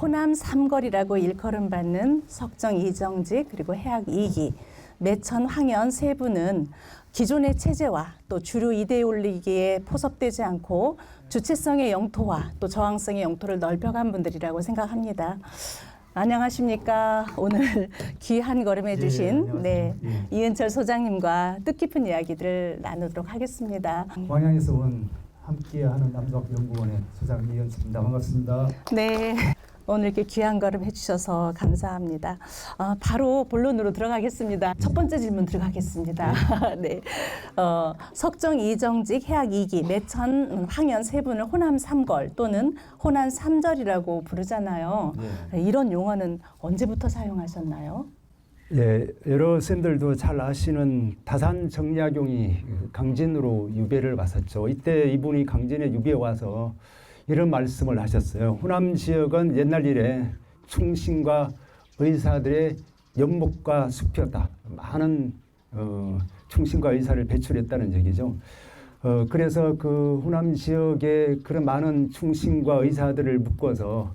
호남 삼걸이라고 일컬음 받는 석정 이정직 그리고 해학 이기 매천 황현 세 분은 기존의 체제와 또 주류 이데올로기에 포섭되지 않고 주체성의 영토와 또 저항성의 영토를 넓혀간 분들이라고 생각합니다. 안녕하십니까. 오늘 귀한 걸음해 주신 이은철 소장님과 뜻깊은 이야기들을 나누도록 하겠습니다. 광양에서 온 함께하는 남덕연구원의 소장 이은철입니다. 반갑습니다. 네. 오늘 이렇게 귀한 걸음 해주셔서 감사합니다. 바로 본론으로 들어가겠습니다. 첫 번째 질문 들어가겠습니다. 네. 석정 이정직 해학 이기 매천 황현 세 분을 호남 삼걸 또는 호남 삼절이라고 부르잖아요. 네. 이런 용어는 언제부터 사용하셨나요? 예, 여러 쌤들도 잘 아시는 다산 정약용이 강진으로 유배를 왔었죠. 이때 이분이 강진에 유배 와서 이런 말씀을 하셨어요. 호남 지역은 옛날 일에 충신과 의사들의 연목과 숲이었다. 많은 충신과 의사를 배출했다는 얘기죠. 그래서 그 호남 지역에 그런 많은 충신과 의사들을 묶어서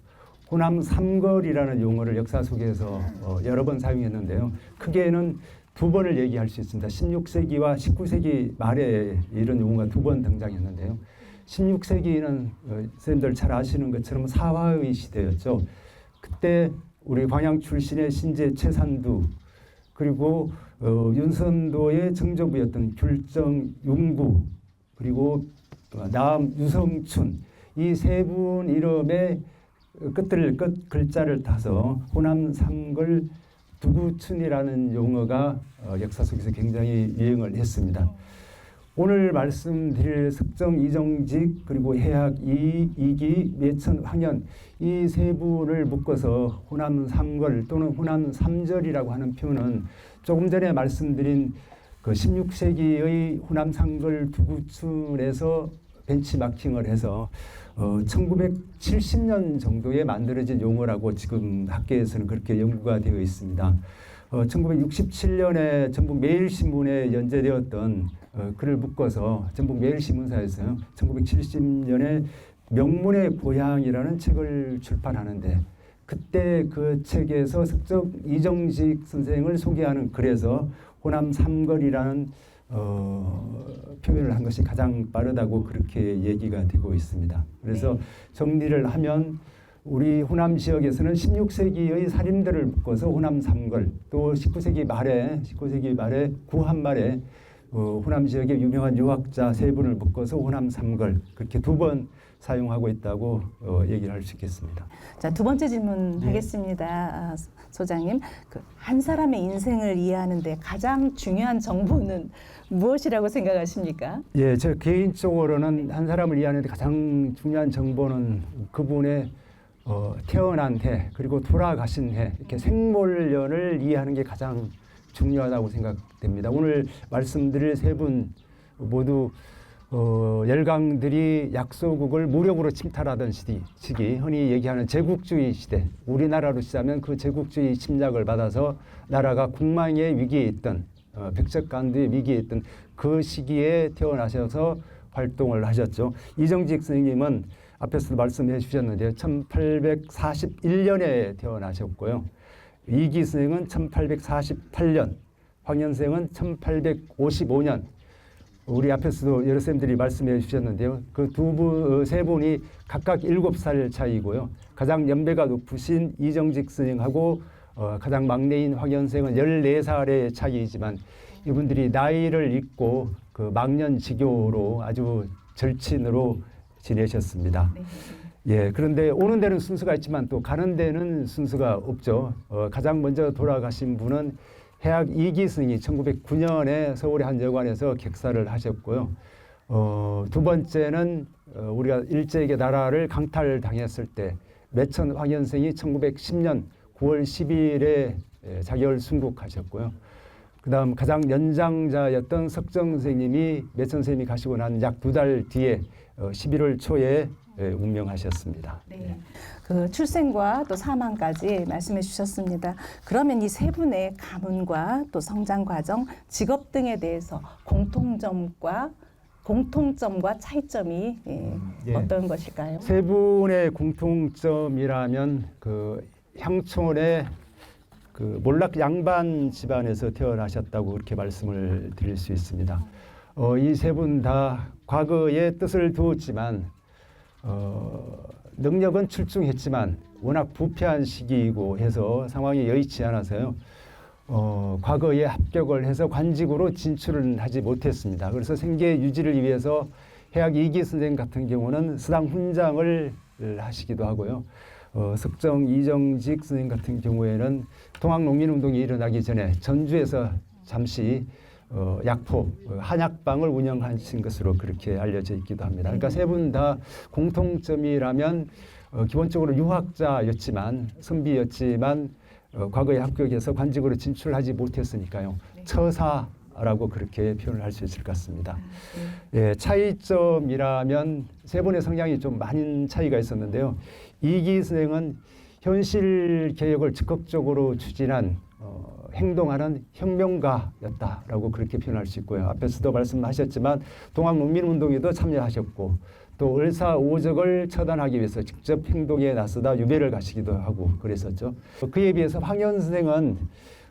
호남 삼걸이라는 용어를 역사 속에서 여러 번 사용했는데요. 크게는 두 번을 얘기할 수 있습니다. 16세기와 19세기 말에 이런 용어가 두 번 등장했는데요. 16세기는 선생님들 잘 아시는 것처럼 사화의 시대였죠. 그때 우리 광양 출신의 신제 최산두 그리고 윤선도의 정조부였던 귤정 윤구 그리고 남 유성춘 이 세 분 이름의 끝 글자를 타서 호남 삼걸 두구춘이라는 용어가 역사 속에서 굉장히 유행을 했습니다. 오늘 말씀드릴 석정 이정직 그리고 해학 이기 매천 황현 이 세 분을 묶어서 호남 삼걸 또는 호남 삼절이라고 하는 표현은 조금 전에 말씀드린 그 16세기의 호남 삼걸 두구춘에서 벤치마킹을 해서 1970년 정도에 만들어진 용어라고 지금 학계에서는 그렇게 연구가 되어 있습니다. 1967년에 전북 매일신문에 연재되었던 글을 묶어서 전북 매일신문사에서 1970년에 명문의 고향이라는 책을 출판하는데 그때 그 책에서 석정 이정직 선생을 소개하는 글에서 호남 삼걸이라는 표현을 한 것이 가장 빠르다고 그렇게 얘기가 되고 있습니다. 그래서 정리를 하면 우리 호남 지역에서는 16세기의 살인들을 묶어서 호남 삼걸 또 19세기 말에 구한말에 호남 지역의 유명한 유학자 세 분을 묶어서 호남 삼걸 그렇게 두 번 사용하고 있다고 얘기를 할 수 있겠습니다. 자, 두 번째 질문 하겠습니다. 소장님. 한 사람의 인생을 이해하는데 가장 중요한 정보는 무엇이라고 생각하십니까? 예, 저 개인적으로는 한 사람을 이해하는데 가장 중요한 정보는 그분의 태어난 해 그리고 돌아가신 해 이렇게 생물년을 이해하는 게 가장 중요하다고 생각됩니다. 오늘 말씀드릴 세 분 모두 열강들이 약소국을 무력으로 침탈하던 시기 흔히 얘기하는 제국주의 시대 우리나라로 치자면 그 제국주의 침략을 받아서 나라가 국망의 위기에 있던 백척간두의 위기에 있던 그 시기에 태어나셔서 활동을 하셨죠. 이정직 선생님은 앞에서도 말씀해 주셨는데요. 1841년에 태어나셨고요. 이기 선생은 1848년, 황현 선생은 1855년. 우리 앞에서도 여러 쌤들이 말씀해 주셨는데요. 그 세 분이 각각 7살 차이고요. 가장 연배가 높으신 이정직 선생하고 가장 막내인 황현 선생은 14살의 차이이지만 이분들이 나이를 잊고 그 망년지교로 아주 절친으로 지내셨습니다. 예, 그런데 오는 데는 순서가 있지만 또 가는 데는 순서가 없죠. 가장 먼저 돌아가신 분은 해학 이기 스님이 1909년에 서울의 한 여관에서 객사를 하셨고요. 두 번째는 우리가 일제에게 나라를 강탈당했을 때 매천 황현생이 1910년 9월 10일에 자결 순국하셨고요. 그 다음 가장 연장자였던 석정 선생님이 매천 선생님이 가시고 난 약 2달 뒤에 11월 초에 운명하셨습니다. 네. 그 출생과 또 사망까지 말씀해 주셨습니다. 그러면 이 세 분의 가문과 또 성장 과정, 직업 등에 대해서 공통점과 공통점과 차이점이 예. 어떤 것일까요? 세 분의 공통점이라면 그 향촌의 그 몰락 양반 집안에서 태어나셨다고 그렇게 말씀을 드릴 수 있습니다. 이 세 분 다 과거에 뜻을 두었지만 능력은 출중했지만 워낙 부패한 시기이고 해서 상황이 여의치 않아서요. 과거에 합격을 해서 관직으로 진출은 하지 못했습니다. 그래서 생계 유지를 위해서 해학 이기 선생 같은 경우는 수당 훈장을 하시기도 하고요. 석정 이정직 선생 같은 경우에는 동학농민운동이 일어나기 전에 전주에서 잠시 약포 한약방을 운영하신 것으로 그렇게 알려져 있기도 합니다. 그러니까 세 분 다 공통점이라면 기본적으로 유학자였지만 선비였지만 과거에 합격해서 관직으로 진출하지 못했으니까요. 처사라고 그렇게 표현을 할 수 있을 것 같습니다. 예, 차이점이라면 세 분의 성향이 좀 많은 차이가 있었는데요. 이기 선생은 현실 개혁을 적극적으로 추진한 행동하는 혁명가였다라고 그렇게 표현할 수 있고요. 앞에서도 말씀하셨지만 동학농민운동에도 참여하셨고 또 을사오적을 처단하기 위해서 직접 행동에 나서다 유배를 가시기도 하고 그랬었죠. 그에 비해서 황현 선생은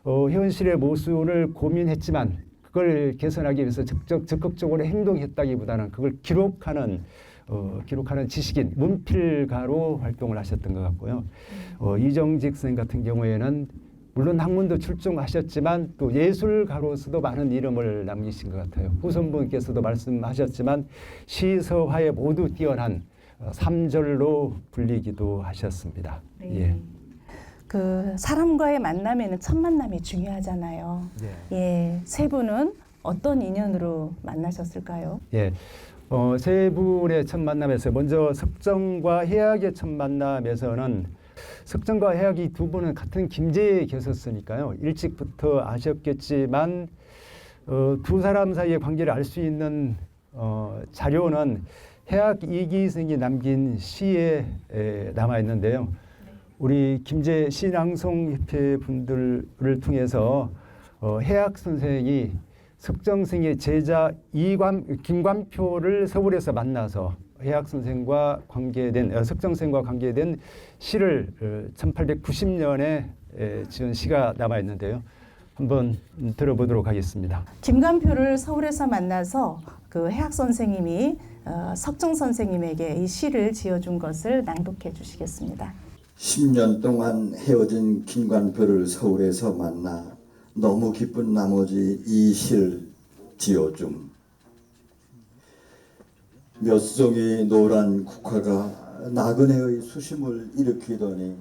현실의 모순을 고민했지만 그걸 개선하기 위해서 적극적으로 행동했다기보다는 그걸 기록하는 지식인, 문필가로 활동을 하셨던 것 같고요. 이정직 선생 같은 경우에는 물론 학문도 출중하셨지만 또 예술가로서도 많은 이름을 남기신 것 같아요. 후손분께서도 말씀하셨지만 시서화에 모두 뛰어난 삼절로 불리기도 하셨습니다. 네. 예. 그 사람과의 만남에는 첫 만남이 중요하잖아요. 예, 세 분은 어떤 인연으로 만나셨을까요? 예. 세 분의 첫 만남에서 먼저 석정과 해학의 첫 만남에서는 석정과 해학이 두 분은 같은 김제에 계셨으니까요. 일찍부터 아셨겠지만 두 사람 사이의 관계를 알 수 있는 자료는 해학 이기생이 남긴 시에 남아 있는데요. 우리 김제 시낭송협회 분들을 통해서 해학 선생이 석정생의 제자 김관표를 서울에서 만나서 해학 선생과 관계된 석정생과 관계된 시를 1890년에 지은 시가 남아 있는데요. 한번 들어보도록 하겠습니다. 김관표를 서울에서 만나서 그 해학 선생님이 석정 선생님에게 이 시를 지어준 것을 낭독해 주시겠습니다. 10년 동안 헤어진 김관표를 서울에서 만나 너무 기쁜 나머지 이 시를 지어줌. 몇 송이 노란 국화가 나그네의 수심을 일으키더니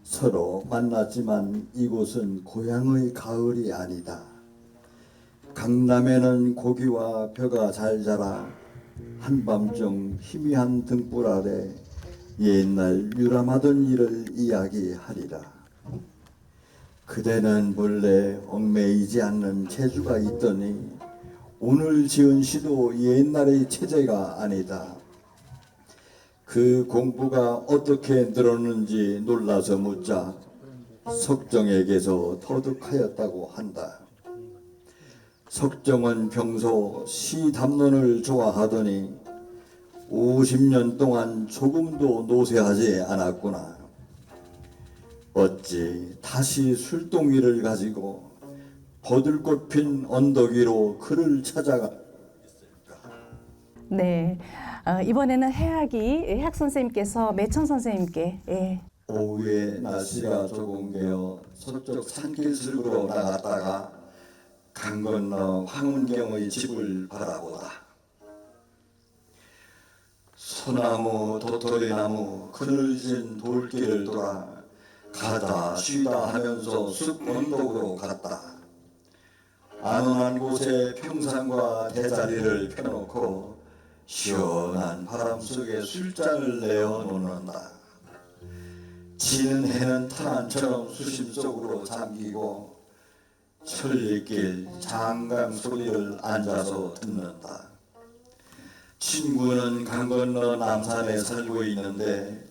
서로 만났지만 이곳은 고향의 가을이 아니다. 강남에는 고기와 벼가 잘 자라 한밤중 희미한 등불 아래 옛날 유람하던 일을 이야기하리라. 그대는 본래 얽매이지 않는 재주가 있더니 오늘 지은 시도 옛날의 체제가 아니다. 그 공부가 어떻게 늘었는지 놀라서 묻자 석정에게서 터득하였다고 한다. 석정은 평소 시 담론을 좋아하더니 50년 동안 조금도 노쇠하지 않았구나. 어찌 다시 술동이를 가지고 버들꽃 핀 언덕 위로 그를 찾아가. 네, 이번에는 해학 선생님께서 매천 선생님께 오후에 날씨가 조금 개어 서쪽 산길슬으로 나갔다가 강 건너 황운경의 집을 바라보다. 소나무, 도토리나무, 그늘진 돌길을 돌아 가다 쉬다 하면서 숲 언덕으로 갔다. 안온한 곳에 평상과 대자리를 펴놓고 시원한 바람 속에 술잔을 내어 놓는다. 지는 해는 탄처럼 수심 속으로 잠기고 천리길 장강 소리를 앉아서 듣는다. 친구는 강 건너 남산에 살고 있는데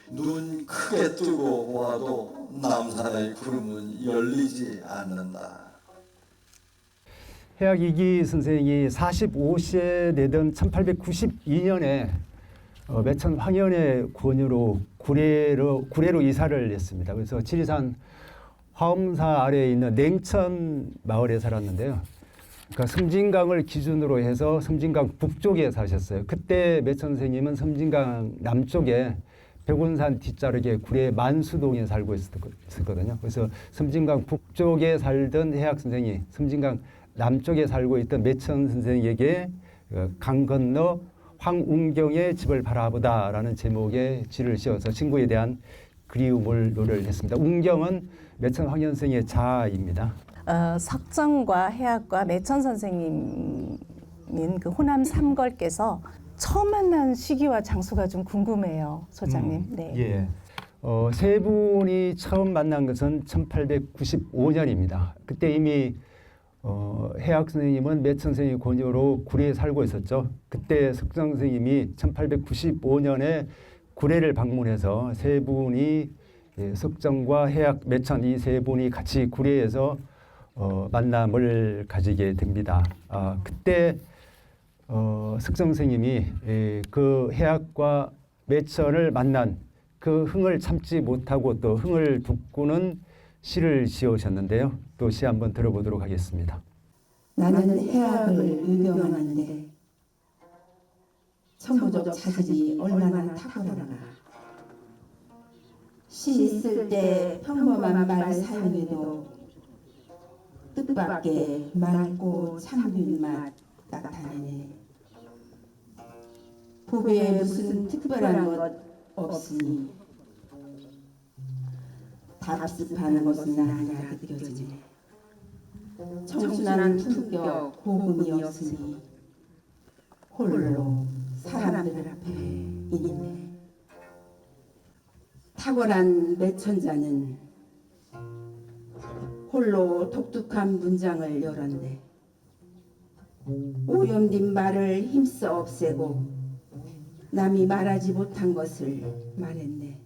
눈 크게 뜨고 보아도 남산의 구름은 열리지 않는다. 해학 이기 선생이 45세 되던 1892년에 매천 황현의 권유로 구례로 이사를 했습니다. 그래서 지리산 화엄사 아래에 있는 냉천 마을에 살았는데요. 그러니까 섬진강을 기준으로 해서 섬진강 북쪽에 사셨어요. 그때 매천 선생님은 섬진강 남쪽에 백운산 뒷자락에 구례 만수동에 살고 있었거든요. 그래서 섬진강 북쪽에 살던 해학 선생이 섬진강 남쪽에 살고 있던 매천 선생에게 강 건너 황운경의 집을 바라보다라는 제목의 시를 지어서 친구에 대한 그리움을 노래를 했습니다. 운경은 매천 황현생의 자아입니다. 석정과 해학과 매천 선생님인 그 호남 삼걸께서 처음 만난 시기와 장소가 좀 궁금해요, 소장님. 네. 예. 세 분이 처음 만난 것은 1895년입니다. 그때 이미 해학 선생님은 매천 선생님 권유로 구례에 살고 있었죠. 그때 석정 선생님이 1895년에 구례를 방문해서 세 분이 석정과 해학, 매천 이 세 분이 같이 구례에서 만남을 가지게 됩니다. 그때 석정 선생님이 그 해학과 매천을 만난 그 흥을 참지 못하고 또 흥을 돋구는 시를 지으셨는데요. 또 시 한번 들어보도록 하겠습니다. 나는 해학을 유병하는데 천부적 자질이 얼마나 탁월하나. 시 있을 때 평범한 말 사용해도 뜻밖의 맑고 참균 맛 나타내네. 보배에 무슨 특별한 것 없으니 답습하는 것은 아니라 느껴지네. 청순한 품격 고음이 없으니 홀로 사람들 앞에 있네. 탁월한 매천자는 홀로 독특한 문장을 열었네. 오염된 말을 힘써 없애고 남이 말하지 못한 것을 말했네.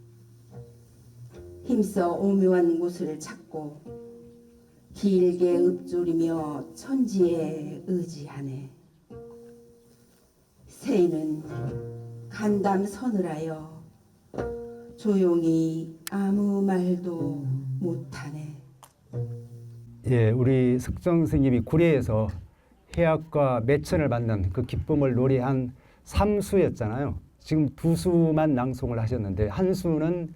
힘써 오묘한 곳을 찾고 길게 읊조리며 천지에 의지하네. 새는 간담 서늘하여 조용히 아무 말도 못하네. 예, 우리 석정 선생님이 구례에서 해학과 매천을 만난 그 기쁨을 노래한 3수였잖아요. 지금 2수만 낭송을 하셨는데 한 수는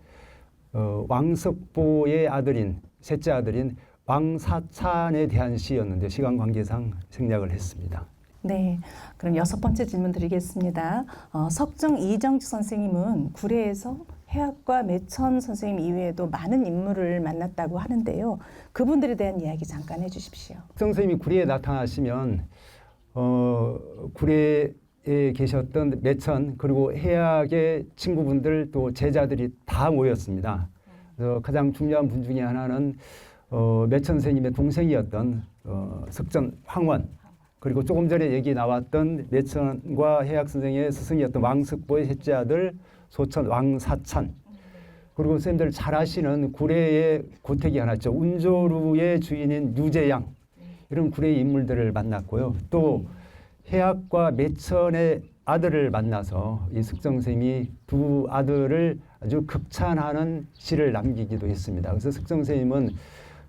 왕석보의 아들인 셋째 아들인 왕사찬에 대한 시였는데 시간 관계상 생략을 했습니다. 네, 그럼 6번째 질문 드리겠습니다. 석정 이정직 선생님은 구례에서 해학과 매천 선생님 이외에도 많은 인물을 만났다고 하는데요. 그분들에 대한 이야기 잠깐 해주십시오. 석정 선생님이 구례에 나타나시면 구례에 계셨던 매천 그리고 해학의 친구분들 또 제자들이 다 모였습니다. 가장 중요한 분 중에 하나는 매천 선생님의 동생이었던 석전 황원 그리고 조금 전에 얘기 나왔던 매천과 해학 선생의 스승이었던 왕석보의 셋째 아들 소천 왕사찬 그리고 선생님들 잘 아시는 구례의 고택이 하나 있죠. 운조루의 주인인 유재양 이런 구례의 인물들을 만났고요. 또 해학과 매천의 아들을 만나서 이 석정 선생님이 두 아들을 아주 극찬하는 시를 남기기도 했습니다. 그래서 석정 선생님은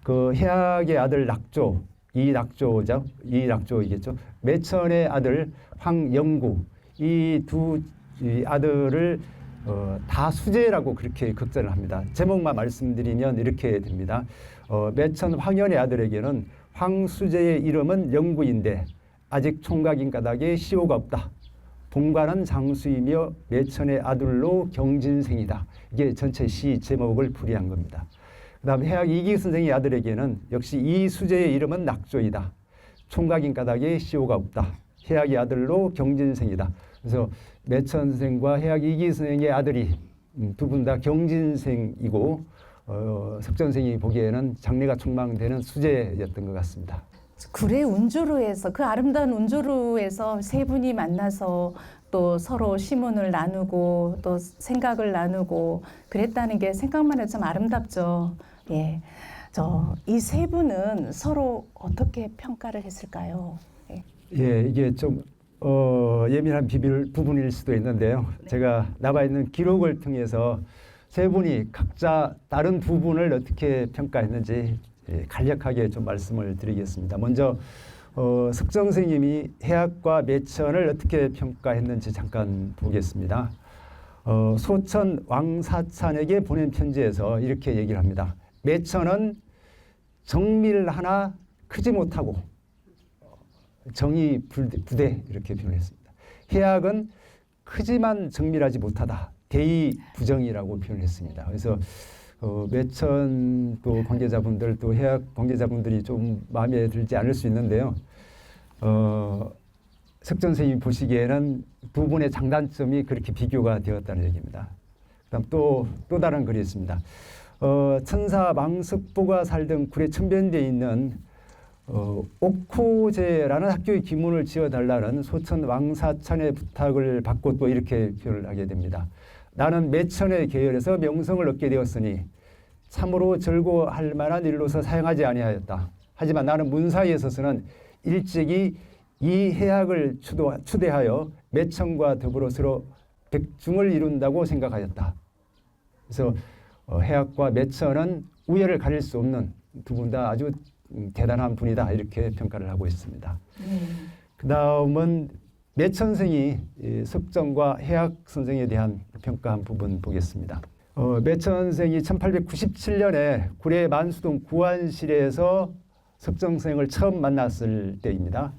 그 해학의 아들 낙조, 이낙조이겠죠. 매천의 아들 황영구 이 두 아들을 다 수재라고 그렇게 극찬을 합니다. 제목만 말씀드리면 이렇게 됩니다. 매천 황현의 아들에게는 황수재의 이름은 영구인데 아직 총각인 까닭에 시호가 없다. 본관은 장수이며 매천의 아들로 경진생이다. 이게 전체 시 제목을 풀이한 겁니다. 그 다음 해학 이기 선생의 아들에게는 역시 이 수재의 이름은 낙조이다. 총각인 까닭에 시호가 없다. 해학의 아들로 경진생이다. 그래서 매천 선생과 해학 이기 선생의 아들이 두 분 다 경진생이고 석전 선생이 보기에는 장래가 촉망되는 수재였던 것 같습니다. 구례 운조루에서 그 아름다운 운조루에서 세 분이 만나서 또 서로 시문을 나누고 또 생각을 나누고 그랬다는 게 생각만 해도 참 아름답죠. 예. 이 세 분은 서로 어떻게 평가를 했을까요? 예, 이게 좀 예민한 부분일 수도 있는데요. 제가 나와 있는 기록을 통해서 세 분이 각자 다른 부분을 어떻게 평가했는지 간략하게 좀 말씀을 드리겠습니다. 먼저 석정 선생님이 해학과 매천을 어떻게 평가했는지 잠깐 보겠습니다. 소천 왕사찬에게 보낸 편지에서 이렇게 얘기를 합니다. 매천은 정밀 하나 크지 못하고 정의 부대 이렇게 표현했습니다. 해학은 크지만 정밀하지 못하다. 대의 부정이라고 표현했습니다. 그래서 매천 또 관계자분들 또 해학 관계자분들이 좀 마음에 들지 않을 수 있는데요. 석정 선생님이 보시기에는 두 분의 장단점이 그렇게 비교가 되었다는 얘기입니다. 그다음 또 다른 글이 있습니다. 천사 망석보가 살던 구례 천변대에 있는 옥호제라는 학교의 기문을 지어달라는 소천 왕사찬의 부탁을 받고 또 이렇게 표현을 하게 됩니다. 나는 매천의 계열에서 명성을 얻게 되었으니 참으로 절고할 만한 일로서 사용하지 아니하였다. 하지만 나는 문사에 있어서는 일찍이 이 해학을 추대하여 매천과 더불어 서로 백중을 이룬다고 생각하였다. 그래서 해학과 매천은 우열을 가릴 수 없는 두 분 다 아주 대단한 분이다 이렇게 평가를 하고 있습니다. 그 다음은 매천생이 석정과 해학 선생에 대한 평가한 부분 보겠습니다. 매천생이 1897년에 구례 만수동 구안실에서 석정생을 처음 만났을 때입니다.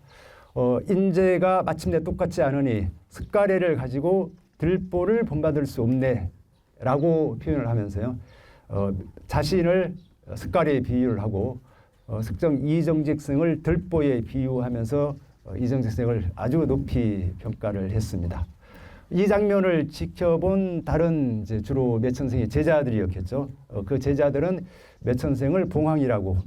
인재가 마침내 똑같지 않으니 석가래를 가지고 들보를 본받을 수 없네 라고 표현을 하면서요. 자신을 석가래에 비유를 하고 석정 이정직생을 들보에 비유하면서 이정직생을 아주 높이 평가를 했습니다. 이 장면을 지켜본 다른 이제 주로 매천생의 제자들이었겠죠. 그 제자들은 매천생을 봉황이라고,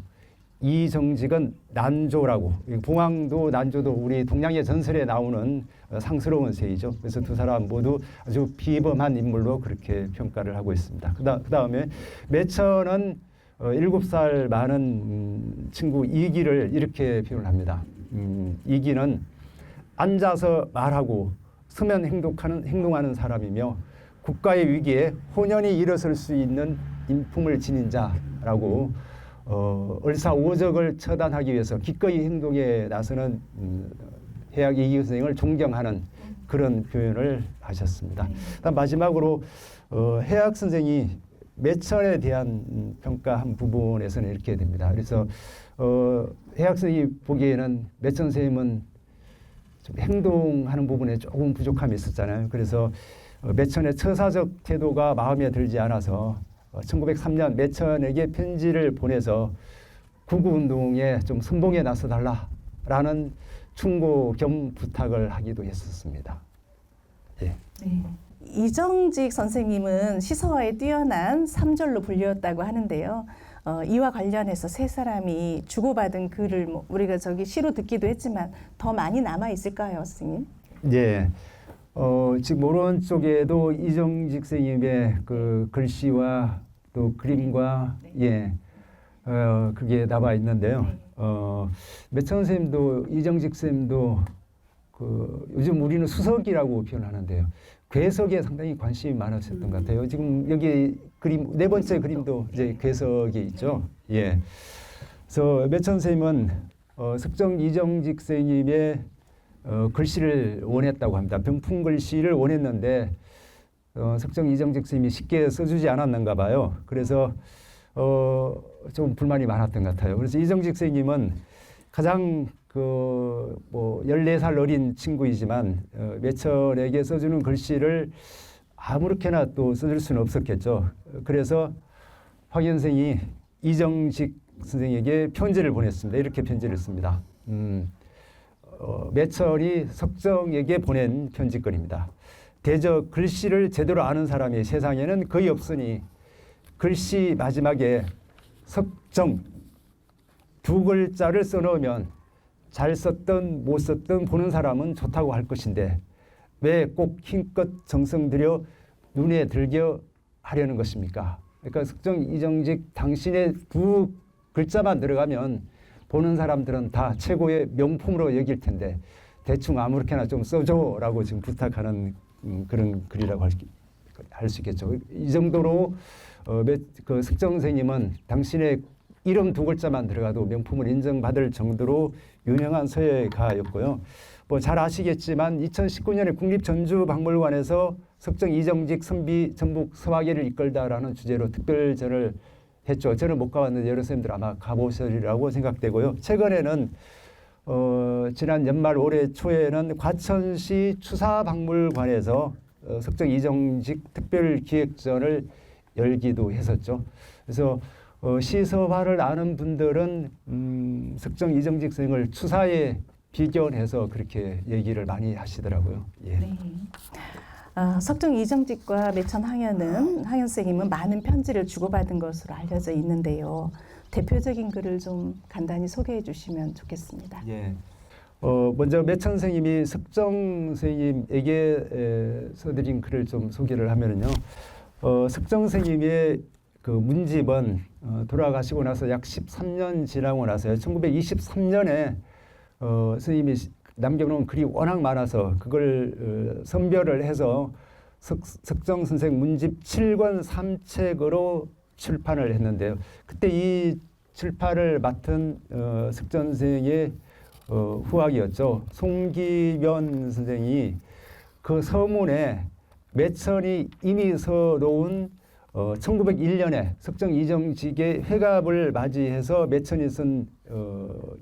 이정직은 난조라고, 봉황도 난조도 우리 동양의 전설에 나오는 상스러운 세이죠. 그래서 두 사람 모두 아주 비범한 인물로 그렇게 평가를 하고 있습니다. 그 다음에 매천은 7살 많은 친구 이기를 이렇게 표현합니다. 이기는 앉아서 말하고 서면 행동하는 사람이며 국가의 위기에 혼연히 일어설 수 있는 인품을 지닌 자라고 얼사오적을 처단하기 위해서 기꺼이 행동에 나서는 해학 이기 선생을 존경하는 그런 표현을 하셨습니다. 마지막으로 해학 선생이 매천에 대한 평가한 부분에서는 이렇게 됩니다. 그래서 해학 선생이 보기에는 매천 선생님은 좀 행동하는 부분에 조금 부족함이 있었잖아요. 그래서 매천의 처사적 태도가 마음에 들지 않아서 1903년 매천에게 편지를 보내서 구구운동에 좀 선봉에 나서달라라는 충고 겸 부탁을 하기도 했었습니다. 예. 네. 이정직 선생님은 시서에 뛰어난 삼절로 불렸다고 하는데요. 이와 관련해서 세 사람이 주고받은 글을 우리가 시로 듣기도 했지만 더 많이 남아 있을까요, 선생님? 예. 지금 오른쪽에도 이정직 선생님의 그 글씨와 또 그림과 그게 나와 있는데요. 매천 선생님도 이정직 선생님도 요즘 우리는 수석이라고 표현하는데요. 괴석에 상당히 관심이 많으셨던 것 같아요. 지금 여기 그림 네 번째 그림도 이제 괴석이 있죠. 예. 그래서 매천 선생님은 석정 이정직 선생님의 글씨를 원했다고 합니다. 병풍 글씨를 원했는데 석정 이정직 선생님이 쉽게 써주지 않았는가 봐요. 그래서 좀 불만이 많았던 것 같아요. 그래서 이정직 선생님은 가장 14살 어린 친구이지만 매천에게 써주는 글씨를 아무렇게나 또 써줄 수는 없었겠죠. 그래서 황현생이 이정직 선생에게 편지를 보냈습니다. 이렇게 편지를 씁니다. 매천이 석정에게 보낸 편지거리입니다. 대저 글씨를 제대로 아는 사람이 세상에는 거의 없으니 글씨 마지막에 석정 두 글자를 써놓으면 잘 썼든 못 썼든 보는 사람은 좋다고 할 것인데 왜 꼭 힘껏 정성 들여 눈에 들게 하려는 것입니까? 그러니까 석정 이정직 당신의 두 글자만 들어가면 보는 사람들은 다 최고의 명품으로 여길 텐데 대충 아무렇게나 좀 써줘라고 지금 부탁하는 그런 글이라고 할 수 있겠죠. 이 정도로 그 석정 선생님은 당신의 이름 두 글자만 들어가도 명품을 인정받을 정도로 유명한 서예가였고요. 뭐 잘 아시겠지만 2019년에 국립전주박물관에서 석정 이정직 선비 전북 서화계를 이끌다라는 주제로 특별전을 했죠. 저는 못 가봤는데 여러 선생님들 아마 가보시리라고 생각되고요. 최근에는 지난 연말 올해 초에는 과천시 추사박물관에서 석정 이정직 특별기획전을 열기도 했었죠. 그래서 시서화를 아는 분들은 석정 이정직 선생을 추사에 비견해서 그렇게 얘기를 많이 하시더라고요. 예. 네. 석정 이정직과 매천 항연은 항연 선생님은 많은 편지를 주고받은 것으로 알려져 있는데요. 대표적인 글을 좀 간단히 소개해 주시면 좋겠습니다. 예. 먼저 매천 선생님이 석정 선생님에게 써드린 글을 좀 소개를 하면은요. 석정 선생님의 그 문집은 돌아가시고 나서 약 13년 지나고 나서요. 1923년에 선생님이 남겨놓은 글이 워낙 많아서 그걸 선별을 해서 석정 선생 문집 7권 3책으로 출판을 했는데요. 그때 이 출판을 맡은 석정 선생의 후학이었죠. 송기변 선생이 그 서문에 매천이 이미 써놓은 1901년에 석정 이정직의 회갑을 맞이해서 매천이 쓴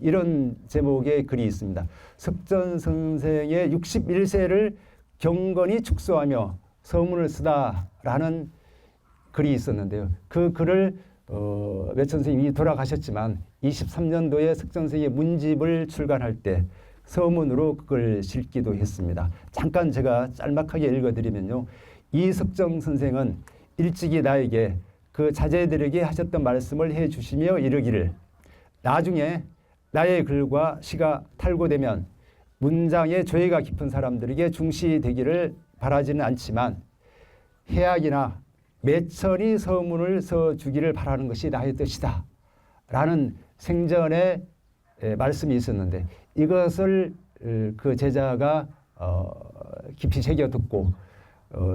이런 제목의 글이 있습니다. 석정 선생의 61세를 경건히 축소하며 서문을 쓰다라는 글이 있었는데요. 그 글을 매천 선생님이 돌아가셨지만 23년도에 석정 선생의 문집을 출간할 때 서문으로 그걸 실기도 했습니다. 잠깐 제가 짤막하게 읽어드리면요. 이 석정 선생은 일찍이 나에게 그 자제들에게 하셨던 말씀을 해주시며 이르기를 나중에 나의 글과 시가 탈고되면 문장에 조예가 깊은 사람들에게 중시되기를 바라지는 않지만 해학이나 매천이 서문을 써주기를 바라는 것이 나의 뜻이다 라는 생전에 말씀이 있었는데 이것을 그 제자가 깊이 새겨듣고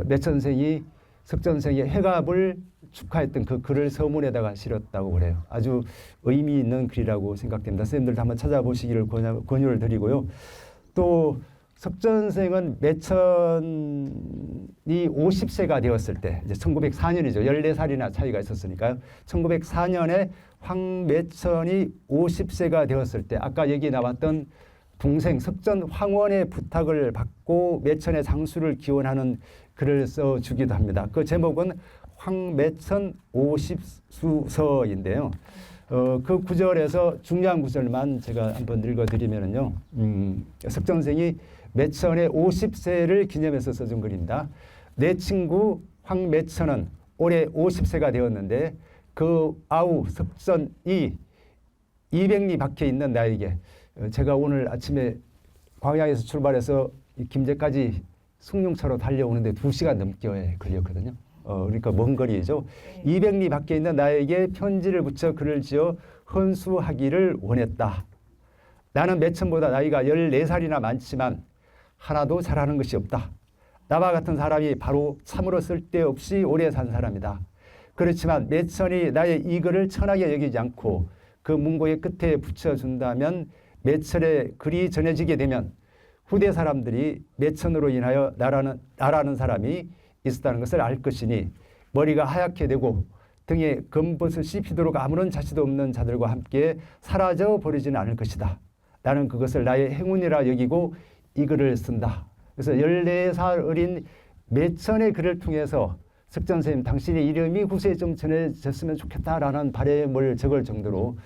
매천 선생이 석정 선생의 회갑을 축하했던 그 글을 서문에다가 실었다고 그래요. 아주 의미 있는 글이라고 생각됩니다. 선생님들도 한번 찾아보시기를 권유를 드리고요. 또 석정 선생은 매천이 50세가 되었을 때 이제 1904년이죠. 14살이나 차이가 있었으니까요. 1904년에 황매천이 50세가 되었을 때 아까 얘기 나왔던 동생 석전 황원의 부탁을 받고 매천의 장수를 기원하는 글을 써주기도 합니다. 그 제목은 황매천 50수서인데요. 그 구절에서 중요한 구절만 제가 한번 읽어드리면요. 석정 선생이 매천의 50세를 기념해서 써준 글입니다. 내 친구 황매천은 올해 50세가 되었는데 그 아우 석전이 200리 밖에 있는 나에게 제가 오늘 아침에 광양에서 출발해서 김제까지 숭룡차로 달려오는데 2시간 넘게 걸렸거든요. 그러니까 먼 거리죠. 200리 밖에 있는 나에게 편지를 붙여 글을 지어 헌수하기를 원했다. 나는 매천보다 나이가 14살이나 많지만 하나도 잘하는 것이 없다. 나와 같은 사람이 바로 참으로 쓸데없이 오래 산 사람이다. 그렇지만 매천이 나의 이 글을 천하게 여기지 않고 그 문고의 끝에 붙여준다면 매천의 글이 전해지게 되면 후대 사람들이 매천으로 인하여 나라는 사람이 있었다는 것을 알 것이니 머리가 하얗게 되고 등에 검버섯이 피도록 아무런 자취도 없는 자들과 함께 사라져 버리지는 않을 것이다. 나는 그것을 나의 행운이라 여기고 이 글을 쓴다. 그래서 14살 어린 매천의 글을 통해서 석정 선생님 당신의 이름이 후세에 좀 전해졌으면 좋겠다라는 바람을 적을 정도로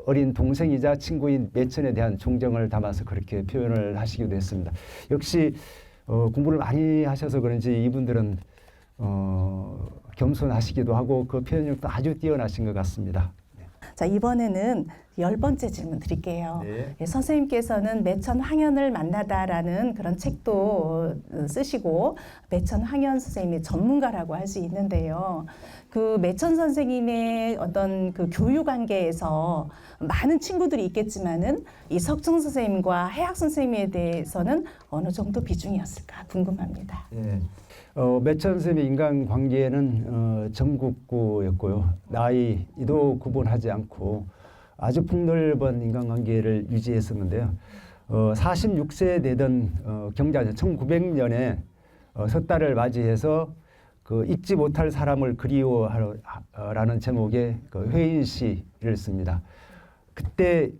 어린 동생이자 친구인 매천에 대한 존경을 담아서 그렇게 표현을 하시기도 했습니다. 역시 공부를 많이 하셔서 그런지 이분들은 겸손하시기도 하고 그 표현력도 아주 뛰어나신 것 같습니다. 자, 이번에는 10번째 질문 드릴게요. 네. 예, 선생님께서는 매천 황현을 만나다라는 그런 책도 쓰시고 매천 황현 선생님이 전문가라고 할 수 있는데요. 그 매천 선생님의 어떤 그 교육 관계에서 많은 친구들이 있겠지만은 이 석정 선생님과 해학 선생님에 대해서는 어느 정도 비중이었을까 궁금합니다. 예. 매천 선생님의 인간관계는 전국구였고요. 나이도 구분하지 않고 아주 폭넓은 인간관계를 유지했었는데요. 46세 되던 경자년 1900년에 석 달을 맞이해서 그 잊지 못할 사람을 그리워하라는 제목의 그 회인시를 씁니다. 그때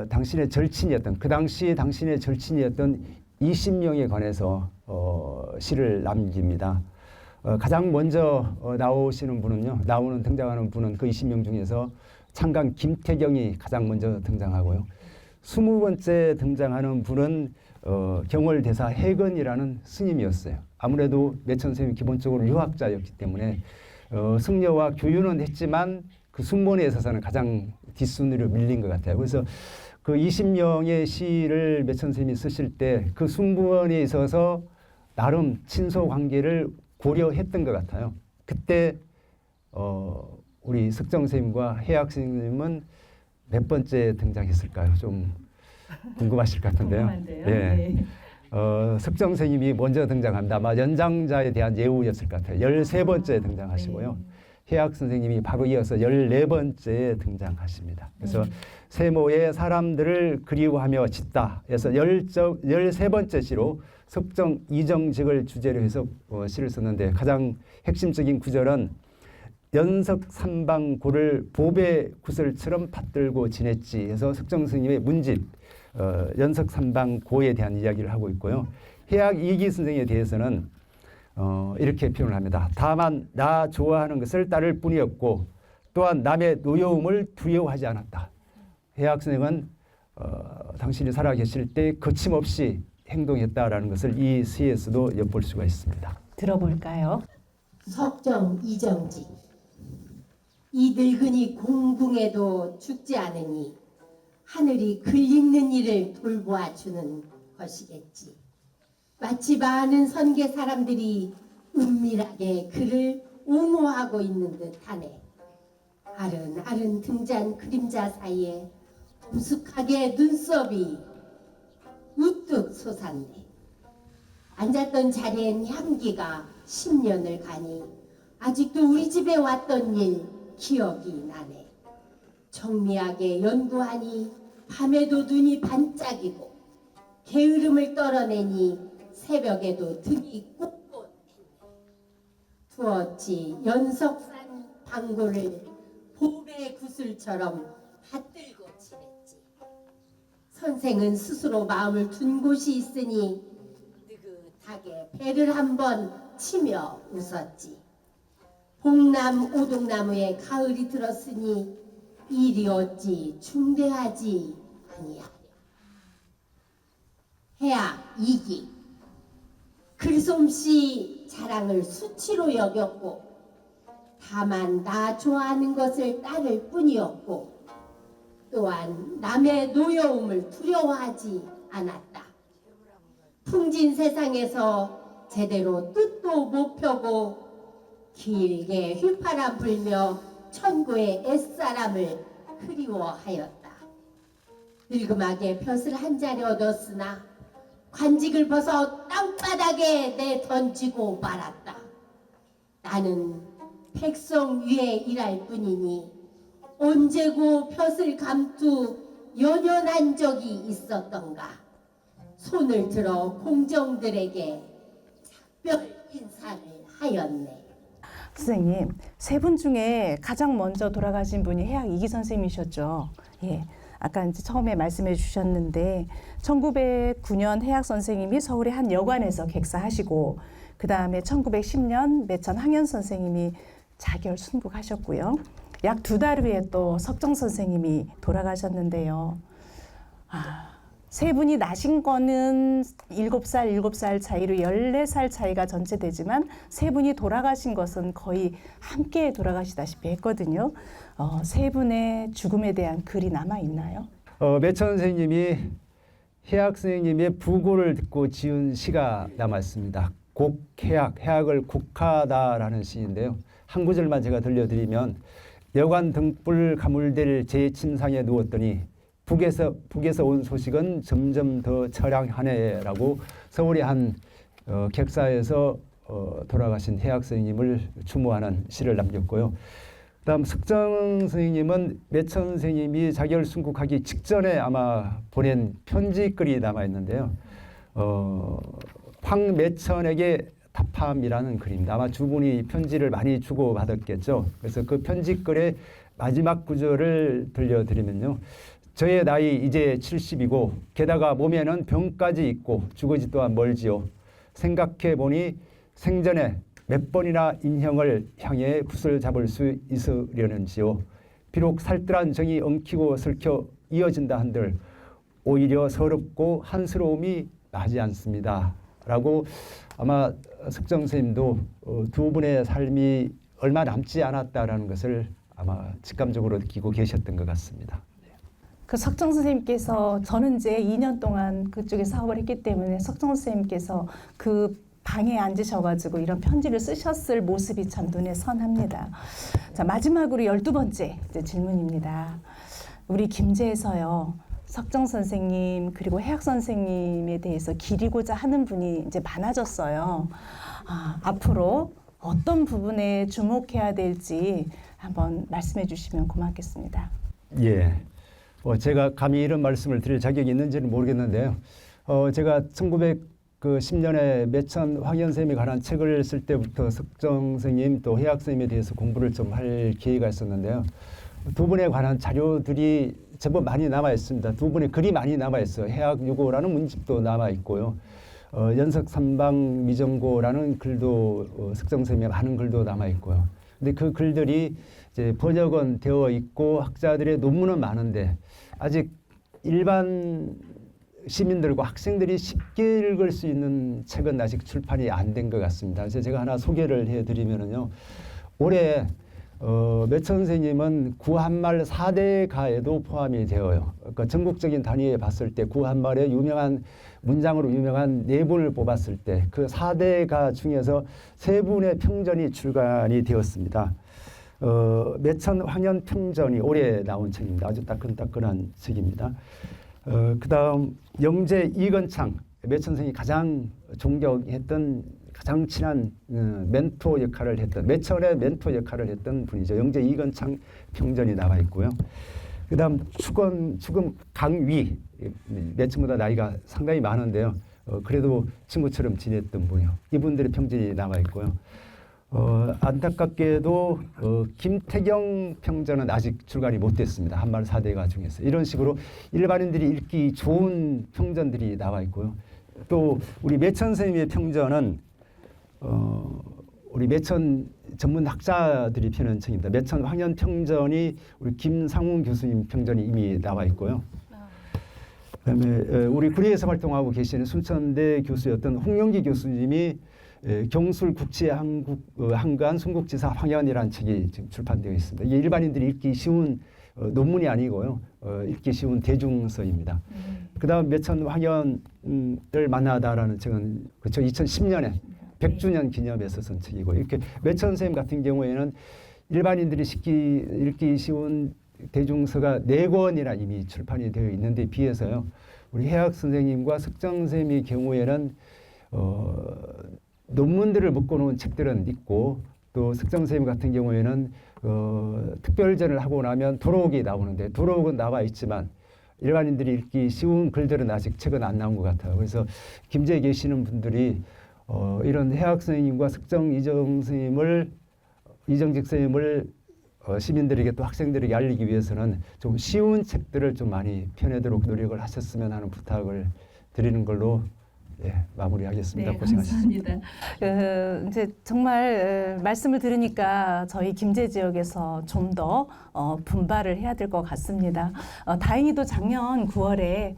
당신의 절친이었던 그 당시 당신의 절친이었던 20명에 관해서 시를 남깁니다. 가장 먼저 등장하는 분은 그 20명 중에서 창간 김태경이 가장 먼저 등장하고요. 20번째 등장하는 분은 경월대사 해건이라는 스님이었어요. 아무래도 매천 선생님이 기본적으로 유학자였기 때문에 승려와 교유는 했지만 그 순번에 있어서는 가장 뒷순위로 밀린 것 같아요. 그래서 그 20명의 시를 매천 선생님이 쓰실 때 그 순번에 있어서 나름 친소 관계를 고려했던 것 같아요. 그때 우리 석정 선생님과 해학 선생님은 몇 번째 등장했을까요? 좀 궁금하실 것 같은데요. 궁금한데요. 예. 네. 석정 선생님이 먼저 등장합니다. 아마 연장자에 대한 예우였을 것 같아요. 13번째 등장하시고요. 해학 선생님이 바로 이어서 14번째에 등장하십니다. 그래서 세모의 사람들을 그리워하며 짓다 해서 13번째 시로 석정 이정직을 주제로 해서 시를 썼는데 가장 핵심적인 구절은 연석삼방고를 보배 구슬처럼 받들고 지냈지 해서 석정 스님의 문집 연석삼방고에 대한 이야기를 하고 있고요. 해학 이기 선생에 대해서는 이렇게 표현을 합니다. 다만 나 좋아하는 것을 따를 뿐이었고 또한 남의 노여움을 두려워하지 않았다. 해학 선생은 당신이 살아계실 때 거침없이 행동했다라는 것을 이 시에서도 엿볼 수가 있습니다. 들어볼까요? 석정 이정직 이 늙은이 공궁에도 죽지 않으니 하늘이 글 읽는 일을 돌보아 주는 것이겠지. 마치 많은 선계 사람들이 은밀하게 그를 옹호하고 있는 듯하네. 아른아른 등잔 그림자 사이에 우슥하게 눈썹이 우뚝 솟았네. 앉았던 자리엔 향기가 10년을 가니 아직도 우리 집에 왔던 일 기억이 나네. 정미하게 연구하니 밤에도 눈이 반짝이고 게으름을 떨어내니 새벽에도 등이 ቁቁ했네. 두었지 연석산 방구를 보배 구슬처럼 받들고 지냈지. 선생은 스스로 마음을 둔 곳이 있으니 느긋하게 배를 한번 치며 웃었지. 봉남 오동나무에 가을이 들었으니 일이 어찌 중대하지 아니하랴. 해학 이기 글솜씨 자랑을 수치로 여겼고 다만 나 좋아하는 것을 따를 뿐이었고 또한 남의 노여움을 두려워하지 않았다. 풍진 세상에서 제대로 뜻도 못 펴고 길게 휘파람 불며 천구의 옛사람을 그리워하였다. 늙음하게 벼슬 한 자리 얻었으나 관직을 벗어 땅바닥에 내던지고 말았다. 나는 백성 위에 일할 뿐이니 언제고 벼슬 감투 연연한 적이 있었던가. 손을 들어 공정들에게 작별 인사를 하였네. 선생님, 세 분 중에 가장 먼저 돌아가신 분이 해학 이기 선생님이셨죠. 예. 아까 이제 처음에 말씀해 주셨는데 1909년 해학 선생님이 서울의 한 여관에서 객사하시고 그 다음에 1910년 매천 황현 선생님이 자결 순국하셨고요. 약 2달 후에 또 석정 선생님이 돌아가셨는데요. 세 분이 나신 거는 7살 차이로 14살 차이가 전체 되지만 세 분이 돌아가신 것은 거의 함께 돌아가시다시피 했거든요. 세 분의 죽음에 대한 글이 남아 있나요? 매천 선생님이 해학 선생님의 부고를 듣고 지은 시가 남아 있습니다. 곡해학, 해학을 곡하다라는 시인데요. 한 구절만 제가 들려드리면 여관 등불 가물될 제 침상에 누웠더니 북에서 온 소식은 점점 더 처량하네라고 서울의 한 객사에서 돌아가신 해학 선생님을 추모하는 시를 남겼고요. 그다음 석정 선생님은 매천 선생님이 자결 순국하기 직전에 아마 보낸 편지글이 남아 있는데요. 황매천에게 답함이라는 글입니다. 아마 두 분이 편지를 많이 주고 받았겠죠. 그래서 그 편지글의 마지막 구절을 들려드리면요. 저의 나이 이제 70이고 게다가 몸에는 병까지 있고 죽어지 또한 멀지요. 생각해 보니 생전에 몇 번이나 인형을 향해 붓을 잡을 수 있으려는지요. 비록 살뜰한 정이 엉키고 설켜 이어진다 한들 오히려 서럽고 한스러움이 나지 않습니다. 라고 아마 석정 선생님도 두 분의 삶이 얼마 남지 않았다라는 것을 아마 직감적으로 느끼고 계셨던 것 같습니다. 그 석정 선생님께서 저는 이제 2년 동안 그쪽에 사업을 했기 때문에 석정 선생님께서 그 방에 앉으셔가지고 이런 편지를 쓰셨을 모습이 참 눈에 선합니다. 자, 마지막으로 12번째 이제 질문입니다. 우리 김제에서요. 석정 선생님 그리고 해학 선생님에 대해서 기리고자 하는 분이 이제 많아졌어요. 앞으로 어떤 부분에 주목해야 될지 한번 말씀해 주시면 고맙겠습니다. 예. 제가 감히 이런 말씀을 드릴 자격이 있는지는 모르겠는데요. 제가 1910년에 매천 황현 쌤에 관한 책을 쓸 때부터 석정 선생님 또 해학 선생님에 대해서 공부를 좀 할 기회가 있었는데요. 두 분에 관한 자료들이 제법 많이 남아 있습니다. 두 분의 글이 많이 남아 있어요. 해학 유고라는 문집도 남아 있고요. 연석 삼방 미정고라는 글도 석정 선생님의 많은 글도 남아 있고요. 근데 그 글들이 이제 번역은 되어 있고 학자들의 논문은 많은데 아직 일반 시민들과 학생들이 쉽게 읽을 수 있는 책은 아직 출판이 안 된 것 같습니다. 그래서 제가 하나 소개를 해드리면은요. 올해 매천 선생님은 구한말 4대 가에도 포함이 되어요. 그러니까 전국적인 단위에 봤을 때 구한말의 유명한 문장으로 유명한 4분을 뽑았을 때 그 4대 가 중에서 3분의 평전이 출간이 되었습니다. 매천 황현 평전이 올해 나온 책입니다. 아주 따끈따끈한 책입니다. 그 다음 영재 이건창, 매천 선생님이 가장 존경했던 가장 친한 멘토 역할을 했던 매천의 멘토 역할을 했던 분이죠. 영재 이건창 평전이 나와 있고요. 그 다음 추금 강위, 매천보다 나이가 상당히 많은데요. 그래도 친구처럼 지냈던 분이요. 이분들의 평전이 나와 있고요. 안타깝게도 김태경 평전은 아직 출간이 못됐습니다. 한말 4대가 중에서. 이런 식으로 일반인들이 읽기 좋은 평전들이 나와 있고요. 또 우리 매천 선생님의 평전은 우리 매천 전문 학자들이 펴는 책입니다. 매천 황현 평전이 우리 김상훈 교수님 평전이 이미 나와 있고요. 그다음에 우리 구리에서 활동하고 계시는 순천대 교수였던 홍영기 교수님이 경술 국치의 한간 순국지사 황현이라는 책이 지금 출판되어 있습니다. 이게 일반인들이 읽기 쉬운 논문이 아니고요. 읽기 쉬운 대중서입니다. 그다음 매천 황현을 만나다라는 책은 그렇죠. 2010년에 100주년 기념해서 쓴 책이고 이렇게 매천 선생님 같은 경우에는 일반인들이 쉽게 읽기 쉬운 대중서가 4권이나 이미 출판이 되어 있는데 비해서요. 우리 해학 선생님과 석정 선생님의 경우에는 논문들을 묶어놓은 책들은 있고 또 석정 선생님 같은 경우에는 특별전을 하고 나면 도록이 나오는데 도록은 나와 있지만 일반인들이 읽기 쉬운 글들은 아직 책은 안 나온 것 같아요. 그래서 김제에 계시는 분들이 이런 해학 선생님과 석정 이정직 선생님을 시민들에게 또 학생들에게 알리기 위해서는 좀 쉬운 책들을 좀 많이 펴내도록 노력을 하셨으면 하는 부탁을 드리는 걸로 마무리하겠습니다. 네, 고생하셨습니다. 감사합니다. 이제 정말 말씀을 들으니까 저희 김제 지역에서 좀 더 분발을 해야 될 것 같습니다. 다행히도 작년 9월에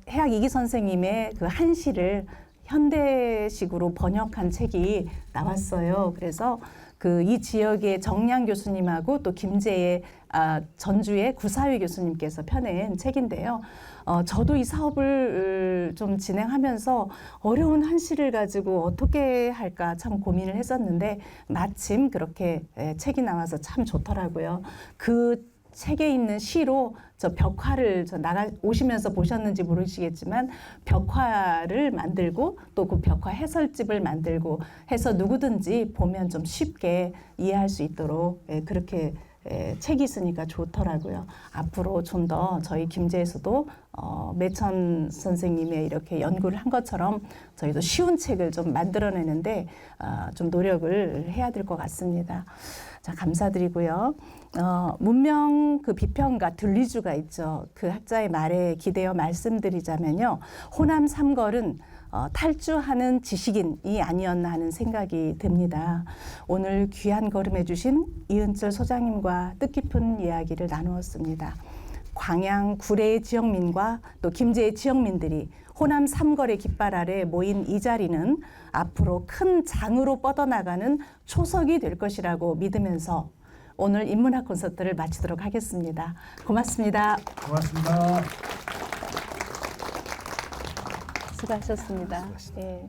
해학 이기 선생님의 그 한시를 현대식으로 번역한 책이 나왔어요. 그래서 그 이 지역의 정량 교수님하고 또 김제의 전주의 구사위 교수님께서 펴낸 책인데요. 저도 이 사업을 좀 진행하면서 어려운 한시를 가지고 어떻게 할까 참 고민을 했었는데 마침 그렇게 책이 나와서 참 좋더라고요. 그 책에 있는 시로 저 벽화를 오시면서 보셨는지 모르시겠지만 벽화를 만들고 또 그 벽화 해설집을 만들고 해서 누구든지 보면 좀 쉽게 이해할 수 있도록 그렇게 책이 있으니까 좋더라고요. 앞으로 좀 더 저희 김제에서도 매천 선생님의 이렇게 연구를 한 것처럼 저희도 쉬운 책을 좀 만들어내는데 좀 노력을 해야 될 것 같습니다. 자, 감사드리고요. 문명 그 비평가 들리주가 있죠. 그 학자의 말에 기대어 말씀드리자면요. 호남 삼걸은 탈주하는 지식인이 아니었나 하는 생각이 듭니다. 오늘 귀한 걸음해 주신 이은철 소장님과 뜻깊은 이야기를 나누었습니다. 광양 구례의 지역민과 또 김제의 지역민들이 호남 삼걸의 깃발 아래 모인 이 자리는 앞으로 큰 장으로 뻗어나가는 초석이 될 것이라고 믿으면서 오늘 인문학 콘서트를 마치도록 하겠습니다. 고맙습니다. 고맙습니다. 수고하셨습니다. 예.